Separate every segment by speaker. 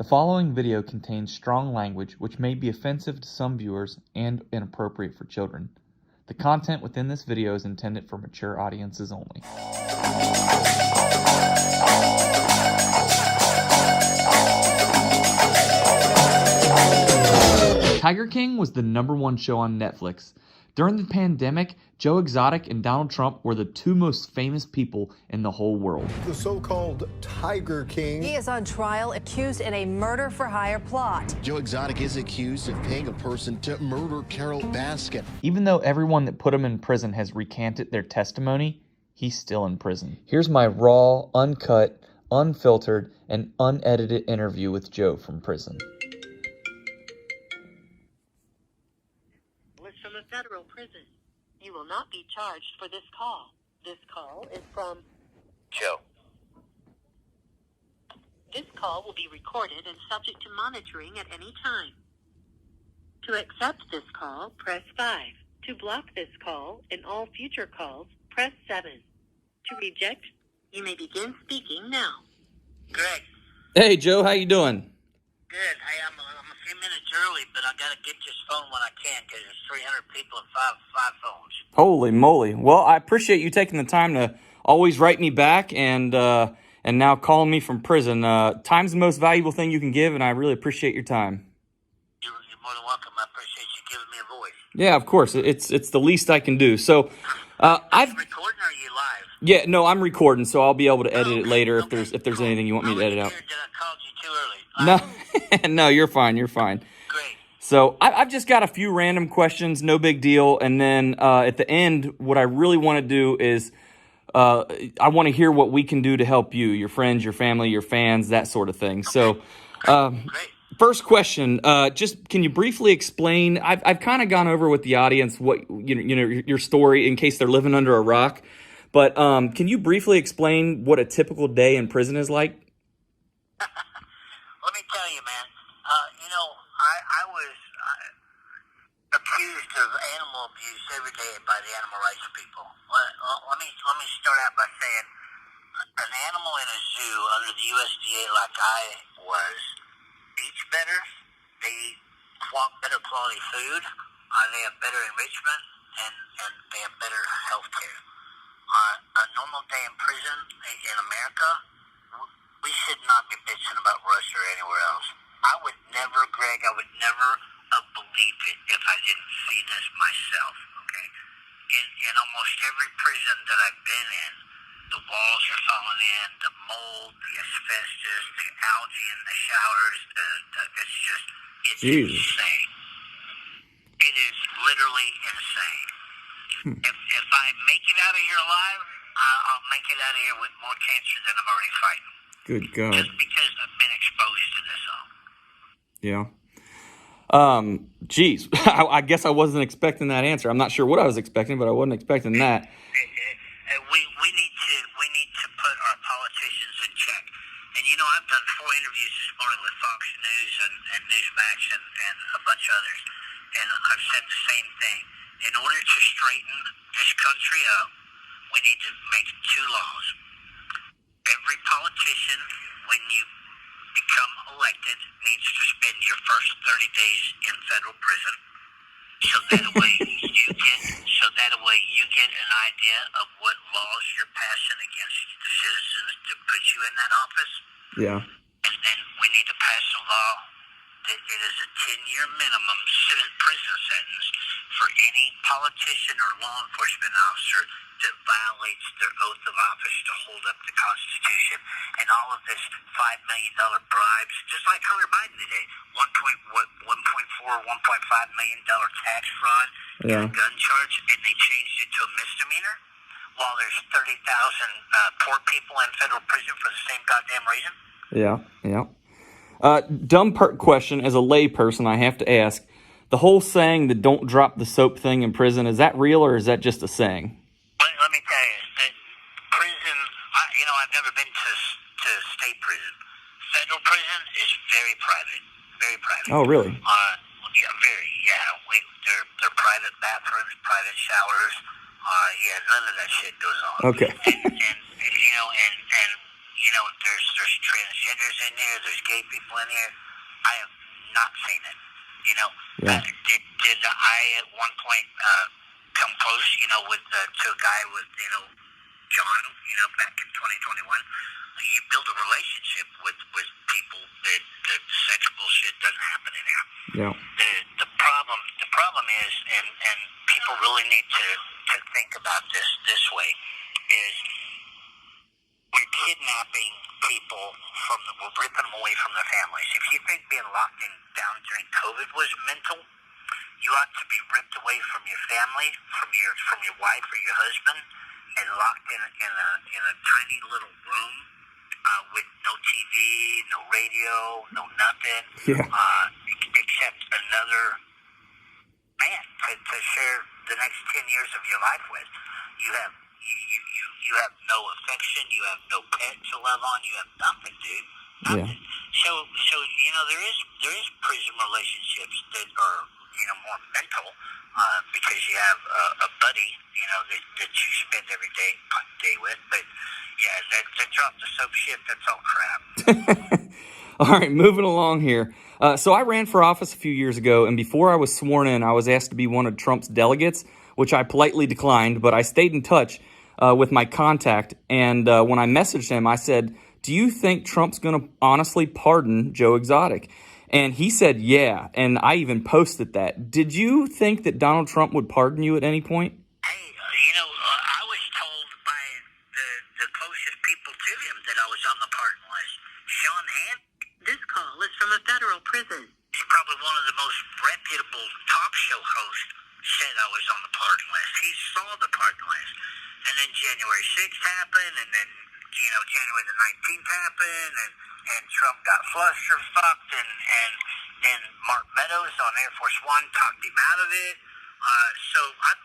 Speaker 1: The following video contains strong language which may be offensive to some viewers and inappropriate for children. The content within this video is intended for mature audiences only. Tiger King was the #1 show on Netflix. During the pandemic, Joe Exotic and Donald Trump were the two most famous people in the whole world.
Speaker 2: The so-called Tiger King.
Speaker 3: He is on trial, accused in a murder-for-hire plot.
Speaker 4: Joe Exotic is accused of paying a person to murder Carol Baskin.
Speaker 1: Even though everyone that put him in prison has recanted their testimony, he's still in prison. Here's my raw, uncut, unfiltered, and unedited interview with Joe from prison.
Speaker 5: From a federal prison. You will not be charged for this call. This call is from
Speaker 6: Joe.
Speaker 5: This call will be recorded and subject to monitoring at any time. To accept this call, press 5. To block this call and all future calls, press 7. To reject, you may begin speaking now.
Speaker 6: Greg.
Speaker 1: Hey, Joe, how you doing?
Speaker 6: Good. Hey, I'm a few minutes early, but I got to get this phone when I can because there's 300 people and five phones.
Speaker 1: Holy moly. Well, I appreciate you taking the time to always write me back and now calling me from prison. Time's the most valuable thing you can give, and I really appreciate your time.
Speaker 6: You're more than welcome. I appreciate you giving me a voice.
Speaker 1: Yeah, of course. It's the least I can do. So,
Speaker 6: Are you recording or are you live?
Speaker 1: Yeah, no, I'm recording, so I'll be able to edit it later
Speaker 6: okay,
Speaker 1: if there's
Speaker 6: cool.
Speaker 1: anything you want me to edit out.
Speaker 6: That I called you too early.
Speaker 1: No, no, you're fine. You're fine.
Speaker 6: Great.
Speaker 1: So I've just got a few random questions, no big deal. And then at the end, what I really want to do is I want to hear what we can do to help you, your friends, your family, your fans, that sort of thing. So
Speaker 6: Great.
Speaker 1: first question, just can you briefly explain? I've kind of gone over with the audience what your story in case they're living under a rock. But can you briefly explain what a typical day in prison is like?
Speaker 6: Let me tell you, man. I was accused of animal abuse every day by the animal rights people. Let me start out by saying an animal in a zoo under the USDA, like I was, eats better. They eat better quality food. They have better enrichment, and they have better health care. A normal day in prison in America, we should not be bitching about Russia or anywhere else. I would never, Greg, have believed it if I didn't see this myself, okay? In almost every prison that I've been in, the walls are falling in, the mold, the asbestos, the algae in the showers, it's insane. It is literally insane. If I make it out of here alive, I'll make it out of here with more cancer than I'm already fighting.
Speaker 1: Good God.
Speaker 6: Just because I've been exposed to this all.
Speaker 1: Yeah. Geez, I guess I wasn't expecting that answer. I'm not sure what I was expecting, but I wasn't expecting that.
Speaker 6: We need to put our politicians in check. And I've done 4 interviews this morning with Fox News and Newsmax and a bunch of others, and I've said the same thing. In order to straighten this country up, we need to make 2 laws. Every politician, when you become elected, needs to spend your first 30 days in federal prison. So that way you get an idea of what laws you're passing against the citizens to put you in that office.
Speaker 1: Yeah.
Speaker 6: And then we need to pass a law that it is a 10-year minimum prison sentence for any politician or law enforcement officer that violates their oath of office to hold up the Constitution. And all of this $5 million bribes, just like Hunter Biden today, $1.4, $1.5 million tax fraud, gun charge, and they changed it to a misdemeanor, while there's 30,000 poor people in federal prison for the same goddamn reason.
Speaker 1: Yeah. Dumb question as a lay person, I have to ask. The whole saying, the don't drop the soap thing in prison, is that real or is that just a saying?
Speaker 6: Let me tell you, that prison, I've never been to state prison. Federal prison is very private. Very private.
Speaker 1: Oh, really?
Speaker 6: They're private bathrooms, private showers. None of that shit goes on.
Speaker 1: Okay.
Speaker 6: And there's transgenders in there, there's gay people in here. I have not seen it.
Speaker 1: Yeah.
Speaker 6: Did I at one point come close, to a guy with, John, back in 2021? You build a relationship with people that sexual bullshit doesn't happen in here.
Speaker 1: Yeah.
Speaker 6: The problem is, and people really need to think about this way, is we're kidnapping people we're ripping them away from their families. If you think being locked down during COVID was mental, you ought to be ripped away from your family, from your wife or your husband, and locked in a tiny little room with no TV, no radio, no nothing, except another man to share the next 10 years of your life with. You have no affection, you have no pet to love on, you have nothing, dude. Nothing.
Speaker 1: Yeah.
Speaker 6: So there is prison relationships that are more mental because you have a buddy that you spend every day with. But yeah, that drop the soap shit, that's all crap.
Speaker 1: All right, moving along here. So I ran for office a few years ago, and before I was sworn in, I was asked to be one of Trump's delegates, which I politely declined, but I stayed in touch with my contact. And when I messaged him, I said, "Do you think Trump's going to honestly pardon Joe Exotic?" And he said, "Yeah." And I even posted that. Did you think that Donald Trump would pardon you at any point?
Speaker 6: Hey, I was told by the closest people to him that I was on the pardon list. Sean Hand. This call is from a federal prison. He's probably one of the most reputable talk show hosts said I was on the pardon list. He saw the pardon list. And then January 6th happened, and then, January the 19th happened, and Trump got flusterfucked, and then Mark Meadows on Air Force One talked him out of it. So I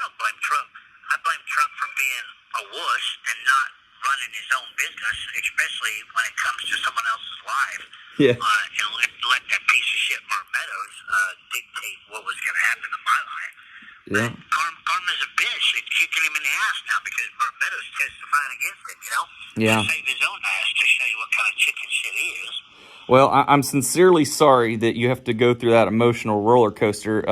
Speaker 6: don't blame Trump. I blame Trump for being a wuss and not running his own business, especially when it comes to someone else's life.
Speaker 1: Yeah.
Speaker 6: And let that piece of shit Mark Meadows dictate what was going to happen in my life.
Speaker 1: Yeah.
Speaker 6: Karma's a bitch. It's kicking him in the ass now because Mark Meadows testifying against him,
Speaker 1: Yeah.
Speaker 6: To save his own ass, to show you what kind of chicken shit he is.
Speaker 1: Well, I'm sincerely sorry that you have to go through that emotional roller coaster.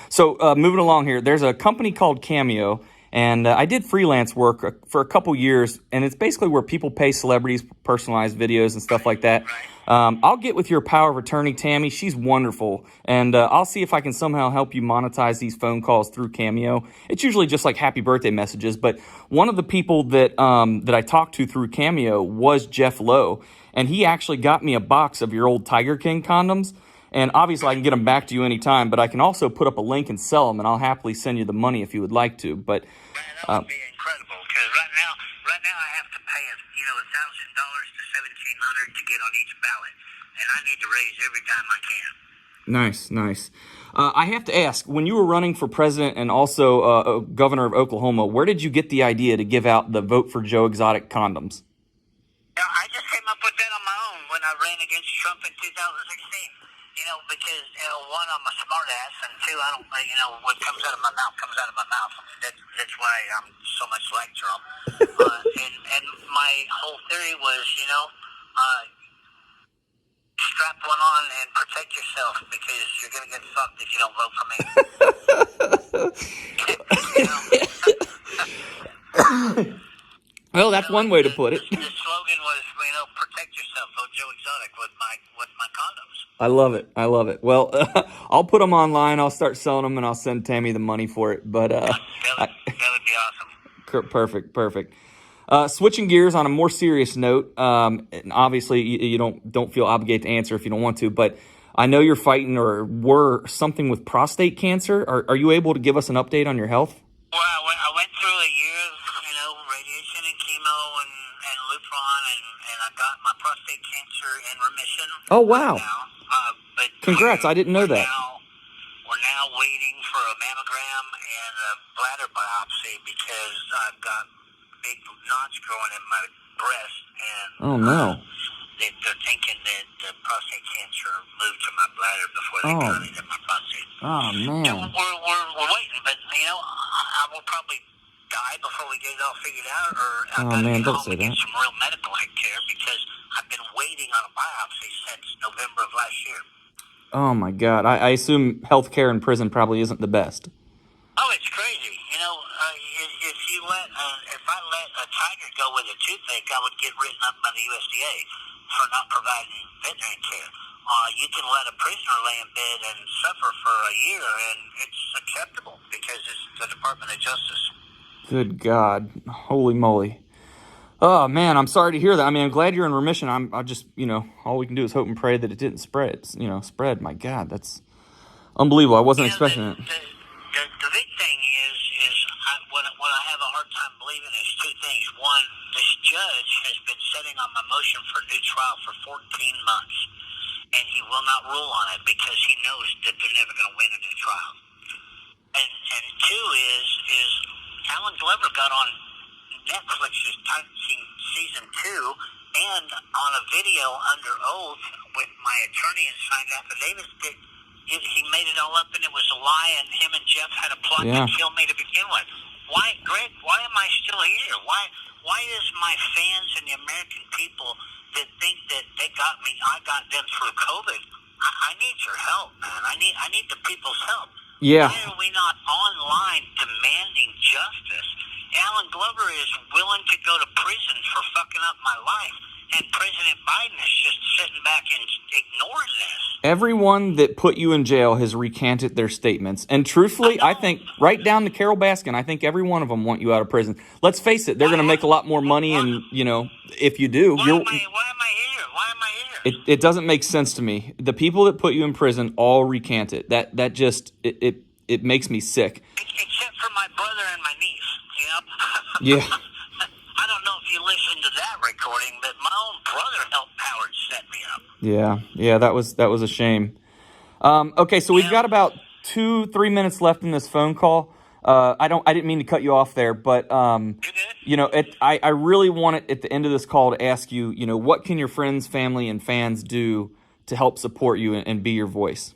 Speaker 1: So moving along here, there's a company called Cameo, and I did freelance work for a couple years, and it's basically where people pay celebrities personalized videos and stuff like that. I'll get with your power of attorney, Tammy. She's wonderful, and I'll see if I can somehow help you monetize these phone calls through Cameo. It's usually just like happy birthday messages, but one of the people that I talked to through Cameo was Jeff Lowe, and he actually got me a box of your old Tiger King condoms. And obviously, I can get them back to you anytime, but I can also put up a link and sell them, and I'll happily send you the money if you would like to. But
Speaker 6: that would be incredible, because right now I have to pay $1,000 to $1,700 to get on each ballot, and I need to raise every dime I can.
Speaker 1: Nice. I have to ask, when you were running for president and also governor of Oklahoma, where did you get the idea to give out the Vote for Joe Exotic condoms?
Speaker 6: I just came up with that on my own when I ran against Trump in 2016. Because one, I'm a smart ass, and two, I don't, what comes out of my mouth comes out of my mouth. That's why I'm so much like Trump. And my whole theory was, strap one on and protect yourself, because you're gonna get fucked if you don't vote for me.
Speaker 1: Well, that's one way to put it.
Speaker 6: The slogan was, protect yourself, vote Joe Exotic with my condoms.
Speaker 1: I love it. Well, I'll put them online. I'll start selling them, and I'll send Tammy the money for it. But
Speaker 6: that would be awesome.
Speaker 1: Perfect. Switching gears on a more serious note, and obviously you don't feel obligated to answer if you don't want to, but I know you're fighting or were something with prostate cancer. Are you able to give us an update on your health?
Speaker 6: Well, I went through a year of radiation and chemo and Lupron, and I got my prostate cancer in remission.
Speaker 1: Oh, wow.
Speaker 6: Right now. But
Speaker 1: Congrats, I didn't know that.
Speaker 6: We're now waiting for a mammogram and a bladder biopsy because I've got big knots growing in my breast, and
Speaker 1: Oh, no.
Speaker 6: They're thinking that the prostate cancer moved to my bladder before they got it in my prostate.
Speaker 1: Oh,
Speaker 6: So
Speaker 1: man.
Speaker 6: we're waiting, but I will probably die before we get it all figured out, or I
Speaker 1: Oh,
Speaker 6: gotta
Speaker 1: man,
Speaker 6: get
Speaker 1: don't
Speaker 6: home
Speaker 1: say
Speaker 6: and get
Speaker 1: that.
Speaker 6: some real medical care because I've been waiting on a biopsy since November of last year.
Speaker 1: Oh my God. I assume healthcare in prison probably isn't the best.
Speaker 6: Oh, it's crazy. You know, if I let a tiger go with a toothache, I would get written up by the USDA for not providing veterinary care. You can let a prisoner lay in bed and suffer for a year, and it's acceptable because it's the Department of Justice.
Speaker 1: Good God. Holy moly. Oh man, I'm sorry to hear that. I mean, I'm glad you're in remission. I just, all we can do is hope and pray that it didn't spread. My God, that's unbelievable. I wasn't expecting it.
Speaker 6: The big thing is what I have a hard time believing is two things. One, this judge has been sitting on my motion for a new trial for 14 months, and he will not rule on it because he knows that they're never going to win a new trial. And two is Alan Glover got on Netflix's Tiger King season 2 and on a video under oath with my attorney and signed affidavits that he made it all up and it was a lie and him and Jeff had a plot to kill me to begin with. Why, Greg, why am I still here? Why is my fans and the American people that think that they got me, I got them through COVID? I need your help, man. I need the people's help.
Speaker 1: Yeah.
Speaker 6: Why are we not online demanding justice? Alan Glover is willing to go to prison for fucking up my life, and President Biden is just sitting back and ignoring this.
Speaker 1: Everyone that put you in jail has recanted their statements. And truthfully, I think, right down to Carol Baskin, I think every one of them want you out of prison. Let's face it, they're going to make a lot more money, and, if you do,
Speaker 6: Why am I here? Why am I here?
Speaker 1: it doesn't make sense to me. The people that put you in prison all recant it. That just, it makes me sick.
Speaker 6: Except for my brother and my niece,
Speaker 1: Yeah.
Speaker 6: I don't know if you listened to that recording, but my own brother helped Howard set me up.
Speaker 1: Yeah, that was a shame. Okay, so we've got about 2-3 minutes left in this phone call. I didn't mean to cut you off there, but I really wanted at the end of this call to ask you, what can your friends, family, and fans do to help support you and be your voice?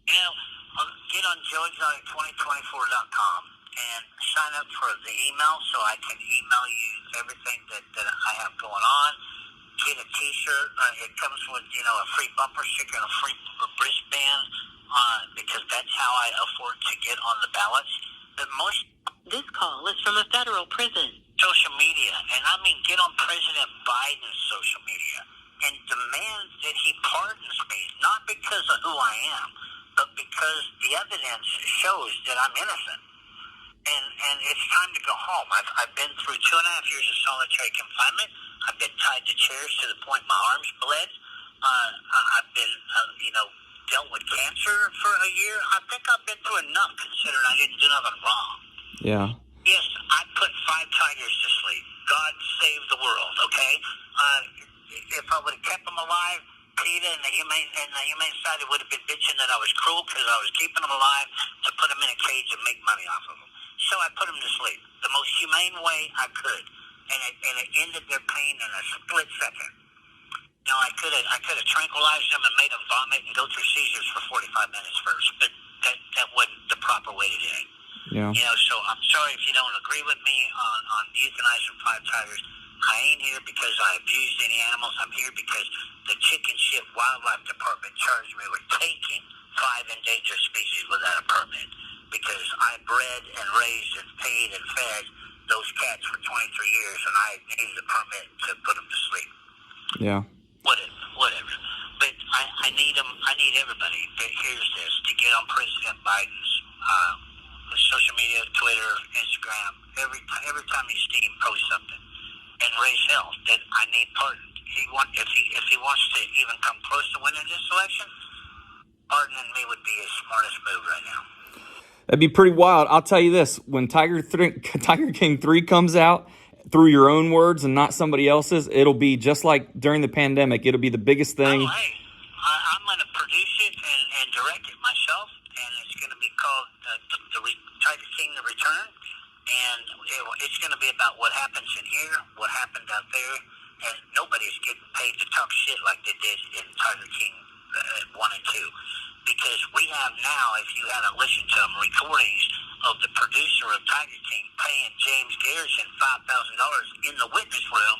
Speaker 6: Get on joeyexotic2024.com and sign up for the email so I can email you everything that I have going on. Get a t-shirt. It comes with, a free bumper sticker and a free wristband because that's how I afford to get on the ballots. But this call is from a federal prison. Social media, and I mean get on President Biden's social media and demand that he pardons me, not because of who I am, but because the evidence shows that I'm innocent. And it's time to go home. I've been through 2.5 years of solitary confinement. I've been tied to chairs to the point my arms bled. I've been, dealt with cancer for a year. I think I've been through enough considering I didn't do nothing wrong.
Speaker 1: Yeah.
Speaker 6: Yes, I put 5 tigers to sleep. God save the world, okay? If I would have kept them alive, PETA and the Humane Society would have been bitching that I was cruel because I was keeping them alive to put them in a cage and make money off of them. So I put them to sleep the most humane way I could, and it ended their pain in a split second. I could have tranquilized them and made them vomit and go through seizures for 45 minutes first, but that wasn't the proper way to do it.
Speaker 1: Yeah.
Speaker 6: So I'm sorry if you don't agree with me on euthanizing 5 tigers. I ain't here because I abused any animals. I'm here because the Chicken Shit Wildlife Department charged me with taking 5 endangered species without a permit because I bred and raised and paid and fed those cats for 23 years, and I needed a permit to put them to sleep.
Speaker 1: Yeah.
Speaker 6: Whatever. But I need them. I need everybody that hears this to get on President Biden's social media, Twitter, Instagram. Every time you see him post something, and raise hell that I need pardon. If he wants to even come close to winning this election, pardoning me would be his smartest move right now.
Speaker 1: That'd be pretty wild. I'll tell you this: when Tiger King 3 comes out, through your own words and not somebody else's, it'll be just like during the pandemic. It'll be the biggest thing.
Speaker 6: Oh, hey, I'm going to produce it and direct it myself, and it's going to be called Tiger King: The Return, and it's going to be about what happens in here, what happened out there, and nobody's getting paid to talk shit like they did in Tiger King 1 and 2. Because we have now, if you haven't listened to them, recordings of the producer of Tiger King paying James Garrison $5,000 in the witness room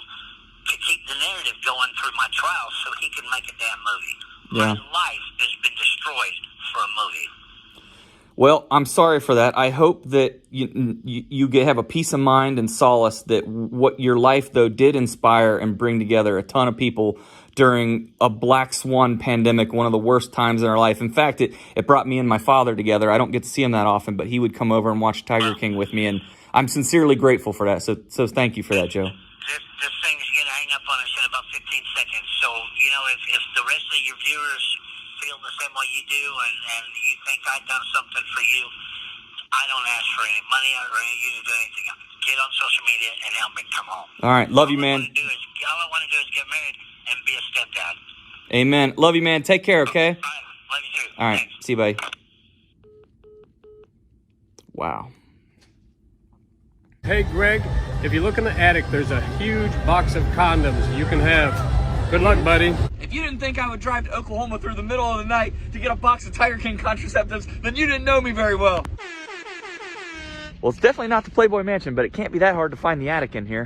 Speaker 6: to keep the narrative going through my trial so he can make a damn movie.
Speaker 1: Yeah.
Speaker 6: My life has been destroyed for a movie.
Speaker 1: Well, I'm sorry for that. I hope that you have a peace of mind and solace that what your life, though, did inspire and bring together a ton of people during a black swan pandemic, one of the worst times in our life. In fact, it brought me and my father together. I don't get to see him that often, but he would come over and watch Tiger King with me, and I'm sincerely grateful for that. So thank you for that, Joe.
Speaker 6: This thing is going to hang up on us in about 15 seconds. So, you know, if the rest of your viewers feel the same way you do and you think I've done something for you, I don't ask for any money or you to do anything. Get on social media and help me come home.
Speaker 1: All right. Love you, man.
Speaker 6: All I want to do is get married and be a stepdad.
Speaker 1: Amen. Love you, man. Take care, okay?
Speaker 6: All right. Love you too.
Speaker 1: All right.
Speaker 6: Thanks.
Speaker 1: See you, buddy. Wow.
Speaker 7: Hey, Greg, if you look in the attic, there's a huge box of condoms you can have. Good luck, buddy.
Speaker 1: If you didn't think I would drive to Oklahoma through the middle of the night to get a box of Tiger King contraceptives, then you didn't know me very well. Well, it's definitely not the Playboy Mansion, but it can't be that hard to find the attic in here.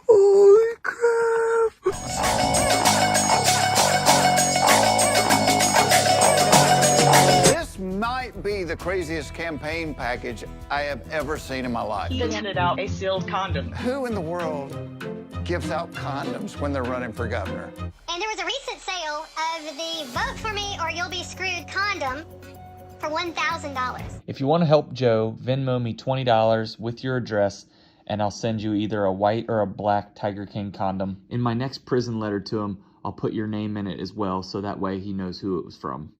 Speaker 1: Holy crap!
Speaker 2: This might be the craziest campaign package I have ever seen in my life.
Speaker 8: He handed out a sealed condom.
Speaker 2: Who in the world gives out condoms when they're running for governor?
Speaker 9: And there was a recent sale of the Vote For Me or You'll Be Screwed condom for $1,000.
Speaker 1: If you want to help Joe, Venmo me $20 with your address, and I'll send you either a white or a black Tiger King condom. In my next prison letter to him, I'll put your name in it as well, so that way he knows who it was from.